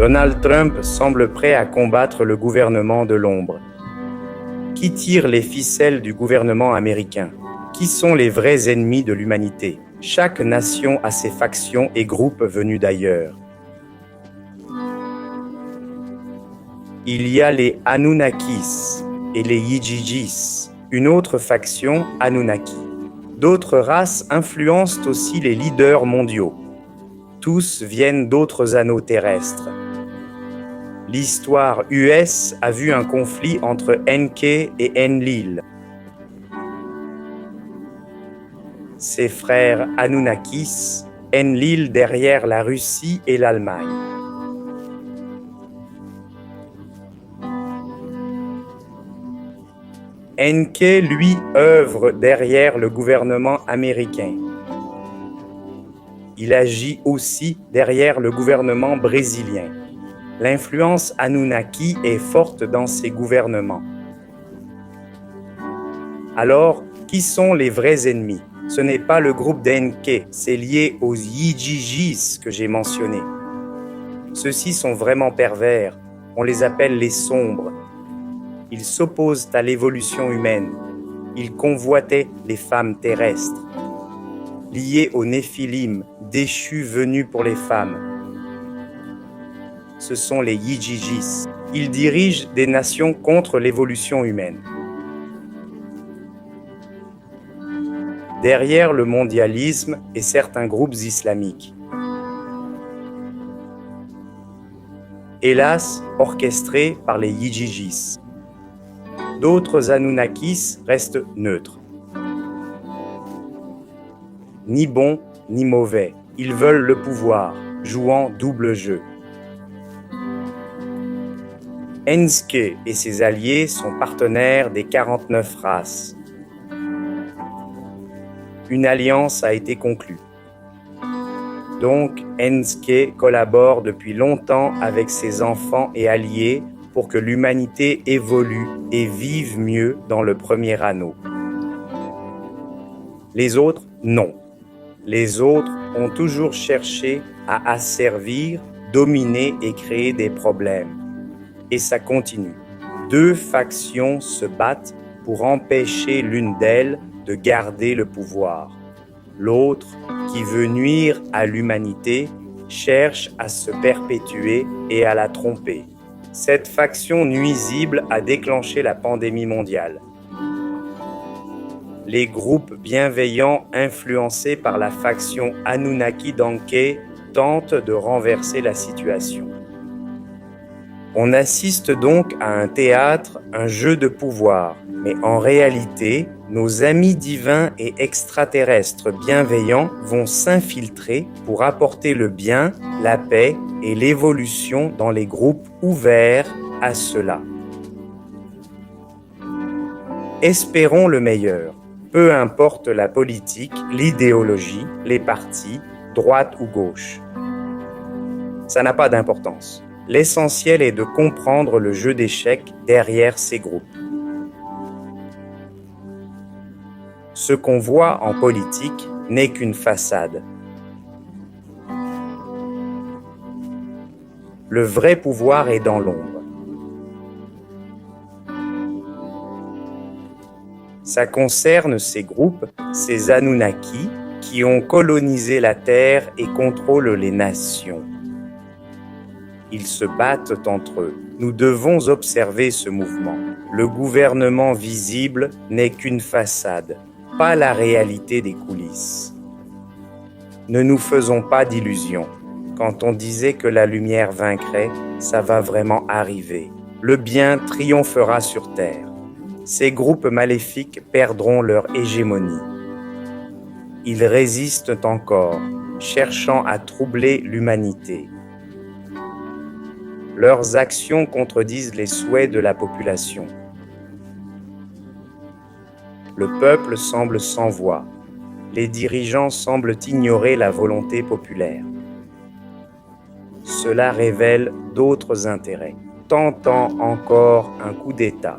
Donald Trump semble prêt à combattre le gouvernement de l'ombre. Qui tire les ficelles du gouvernement américain? Qui sont les vrais ennemis de l'humanité? Chaque nation a ses factions et groupes venus d'ailleurs. Il y a les Anunnakis et les Yijijis, une autre faction Anunnaki. D'autres races influencent aussi les leaders mondiaux. Tous viennent d'autres anneaux terrestres. L'histoire US a vu un conflit entre Enki et Enlil. Ses frères Anunnakis, Enlil derrière la Russie et l'Allemagne. Enki, lui, œuvre derrière le gouvernement américain. Il agit aussi derrière le gouvernement brésilien. L'influence Anunnaki est forte dans ces gouvernements. Alors, qui sont les vrais ennemis? Ce n'est pas le groupe d'Enki, c'est lié aux Yijijis que j'ai mentionnés. Ceux-ci sont vraiment pervers, on les appelle les sombres. Ils s'opposent à l'évolution humaine. Ils convoitaient les femmes terrestres. Liés aux Néphilim, déchus venus pour les femmes. Ce sont les Yijijis. Ils dirigent des nations contre l'évolution humaine. Derrière le mondialisme et certains groupes islamiques. Hélas, orchestrés par les Yijijis. D'autres Anunnakis restent neutres. Ni bons, ni mauvais. Ils veulent le pouvoir, jouant double jeu. Enki et ses alliés sont partenaires des 49 races. Une alliance a été conclue. Donc, Enki collabore depuis longtemps avec ses enfants et alliés pour que l'humanité évolue et vive mieux dans le premier anneau. Les autres, non. Les autres ont toujours cherché à asservir, dominer et créer des problèmes. Et ça continue. Deux factions se battent pour empêcher l'une d'elles de garder le pouvoir. L'autre, qui veut nuire à l'humanité, cherche à se perpétuer et à la tromper. Cette faction nuisible a déclenché la pandémie mondiale. Les groupes bienveillants influencés par la faction Anunnaki d'Enki tentent de renverser la situation. On assiste donc à un théâtre, un jeu de pouvoir, mais en réalité, nos amis divins et extraterrestres bienveillants vont s'infiltrer pour apporter le bien, la paix et l'évolution dans les groupes ouverts à cela. Espérons le meilleur. Peu importe la politique, l'idéologie, les partis, droite ou gauche. Ça n'a pas d'importance. L'essentiel est de comprendre le jeu d'échecs derrière ces groupes. Ce qu'on voit en politique n'est qu'une façade. Le vrai pouvoir est dans l'ombre. Ça concerne ces groupes, ces Anunnaki, qui ont colonisé la Terre et contrôlent les nations. Ils se battent entre eux. Nous devons observer ce mouvement. Le gouvernement visible n'est qu'une façade, pas la réalité des coulisses. Ne nous faisons pas d'illusions. Quand on disait que la lumière vaincrait, ça va vraiment arriver. Le bien triomphera sur Terre. Ces groupes maléfiques perdront leur hégémonie. Ils résistent encore, cherchant à troubler l'humanité. Leurs actions contredisent les souhaits de la population. Le peuple semble sans voix. Les dirigeants semblent ignorer la volonté populaire. Cela révèle d'autres intérêts, tentant encore un coup d'État.